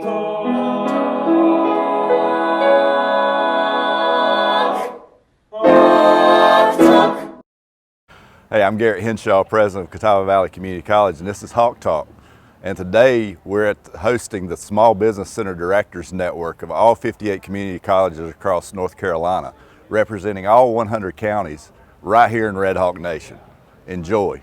Hey, I'm Garrett Hinshaw, president of Catawba Valley Community College, and this is Hawk Talk. And today we're hosting the Small Business Center Directors Network of all 58 community colleges across North Carolina, representing all 100 counties right here in Red Hawk Nation. Enjoy.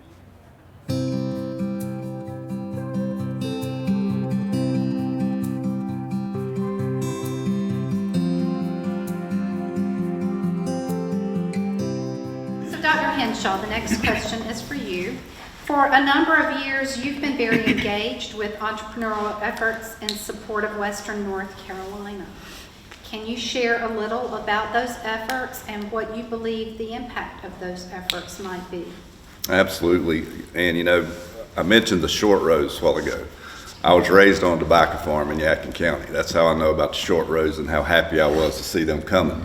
Dr. Hinshaw, the next question is for you. For a number of years, you've been very engaged with entrepreneurial efforts in support of Western North Carolina. Can you share a little about those efforts and what you believe the impact of those efforts might be? Absolutely. And you know, I mentioned the short rows a while ago. I was raised on a tobacco farm in Yadkin County. That's how I know about the short rows and how happy I was to see them coming.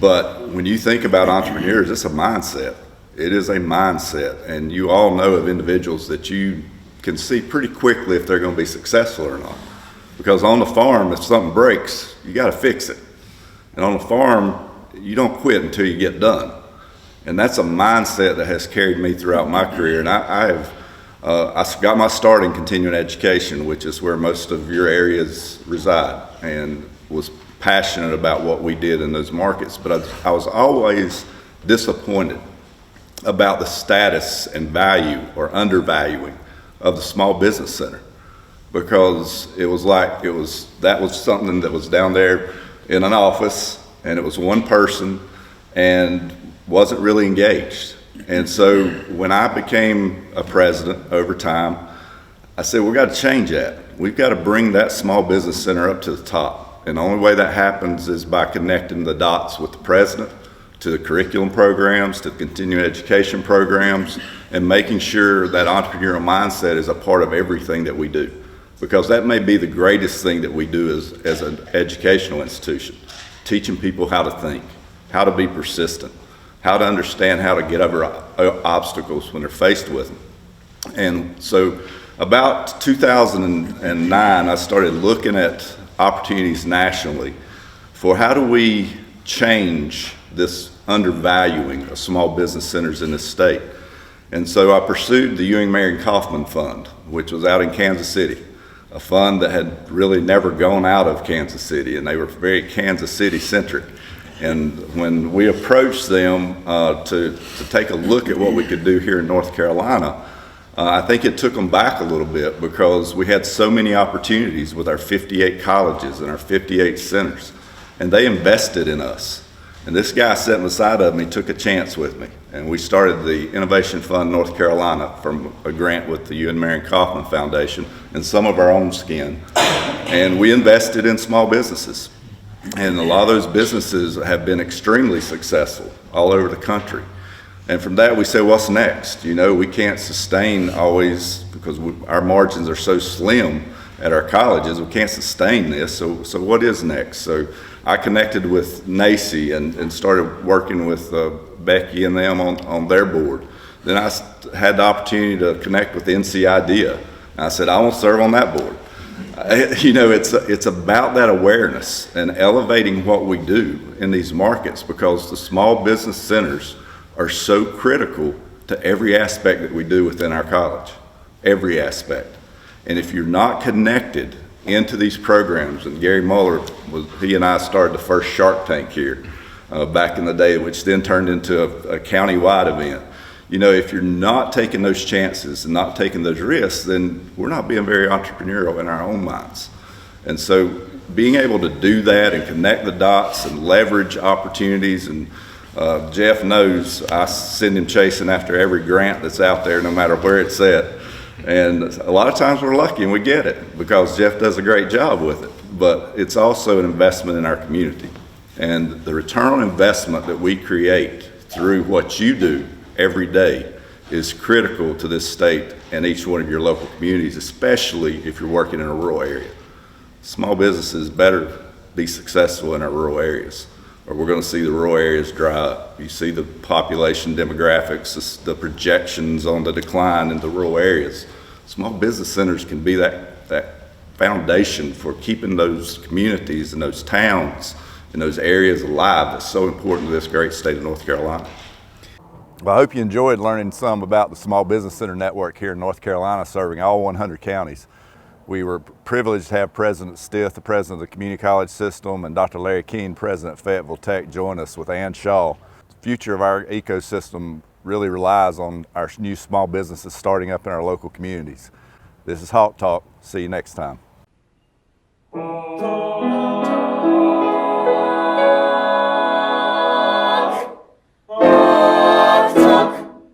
But when you think about entrepreneurs, it's a mindset. It is a mindset, and you all know of individuals that you can see pretty quickly if they're going to be successful or not. Because on the farm, if something breaks, you got to fix it. And on the farm, you don't quit until you get done. And that's a mindset that has carried me throughout my career. And I got my start in continuing education, which is where most of your areas reside, and was passionate about what we did in those markets. But I was always disappointed about the status and value or undervaluing of the small business center, because it was like that was something that was down there in an office, and it was one person and wasn't really engaged. And so when I became a president over time, I said, we've got to change that. We've got to bring that small business center up to the top. And the only way that happens is by connecting the dots with the president, to the curriculum programs, to the continuing education programs, and making sure that entrepreneurial mindset is a part of everything that we do. Because that may be the greatest thing that we do as an educational institution, teaching people how to think, how to be persistent, how to understand how to get over obstacles when they're faced with them. And so about 2009, I started looking at opportunities nationally for how do we change this undervaluing of small business centers in this state. And so I pursued the Ewing Marion Kaufman Fund, which was out in Kansas City, a fund that had really never gone out of Kansas City, and they were very Kansas City centric. And when we approached them to take a look at what we could do here in North Carolina, I think it took them back a little bit, because we had so many opportunities with our 58 colleges and our 58 centers, and they invested in us. And this guy sitting beside of me took a chance with me, and we started the Innovation Fund North Carolina from a grant with the Ewing Marion Kaufman Foundation and some of our own skin. And we invested in small businesses. And a lot of those businesses have been extremely successful all over the country. And from that, we said, what's next? You know, we can't sustain always, because our margins are so slim at our colleges, we can't sustain this. So what is next? So I connected with NACI and started working with Becky and them on their board. Then I had the opportunity to connect with the NCIDEA. And I said, I want to serve on that board. You know, it's about that awareness and elevating what we do in these markets, because the small business centers are so critical to every aspect that we do within our college, every aspect. And if you're not connected into these programs, and Gary Muller, he and I started the first Shark Tank here back in the day, which then turned into a county-wide event. You know, if you're not taking those chances and not taking those risks, then we're not being very entrepreneurial in our own minds. And so being able to do that and connect the dots and leverage opportunities, and Jeff knows I send him chasing after every grant that's out there, no matter where it's at. And a lot of times we're lucky and we get it because Jeff does a great job with it. But it's also an investment in our community. And the return on investment that we create through what you do every day is critical to this state and each one of your local communities, especially if you're working in a rural area. Small businesses better be successful in our rural areas, or we're going to see the rural areas dry up. You see the population demographics, the projections on the decline in the rural areas. Small business centers can be that foundation for keeping those communities and those towns and those areas alive that's so important to this great state of North Carolina. Well, I hope you enjoyed learning some about the Small Business Center Network here in North Carolina, serving all 100 counties. We were privileged to have President Stith, the president of the community college system, and Dr. Larry Keene, president of Fayetteville Tech, join us with Hinshaw. The future of our ecosystem really relies on our new small businesses starting up in our local communities. This is Hawk Talk. See you next time.